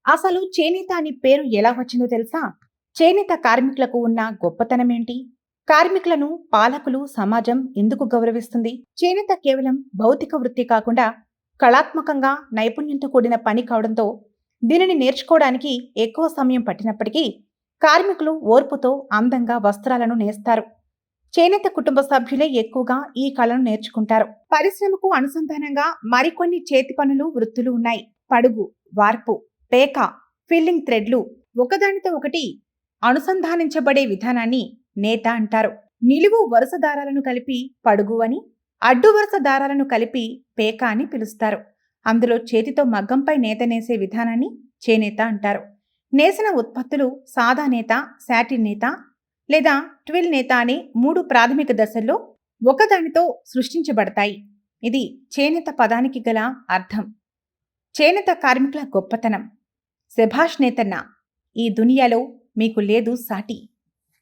అసలు చేనేత అని పేరు ఎలా వచ్చిందో తెలుసా? చేనేత కార్మికులకు ఉన్న గొప్పతనమేంటి? కార్మికులను పాలకులు, సమాజం ఎందుకు గౌరవిస్తుంది? చేనేత కేవలం భౌతిక వృత్తి కాకుండా కళాత్మకంగా నైపుణ్యంతో కూడిన పని కావడంతో దీనిని నేర్చుకోవడానికి ఎక్కువ సమయం పట్టినప్పటికీ కార్మికులు ఓర్పుతో అందంగా వస్త్రాలను నేస్తారు. చేనేత కుటుంబ సభ్యులే ఎక్కువగా ఈ కళను నేర్చుకుంటారు. పరిశ్రమకు అనుసంధానంగా మరికొన్ని చేతి పనులు, వృత్తులు ఉన్నాయి. పడుగు, వార్పు, పేక, ఫిల్లింగ్ థ్రెడ్లు ఒకదానితో ఒకటి అనుసంధానించబడే విధానాన్ని నేత అంటారు. నిలువు వరుస దారాలను కలిపి పడుగు అని, అడ్డు వరుస దారాలను కలిపి పేక అని పిలుస్తారు. అందులో చేతితో మగ్గంపై నేత నేసే విధానాన్ని చేనేత అంటారు. నేసిన ఉత్పత్తులు సాదా నేత, శాటిన్ నేత లేదా ట్విల్ నేత అనే 3 ప్రాథమిక దశల్లో ఒకదానితో సృష్టించబడతాయి. ఇది చేనేత పదానికి గల అర్థం. చేనేత కార్మికుల గొప్పతనం. శభాష్ నేతన్న, ఈ దునియాలో మీకు లేదు సాటి.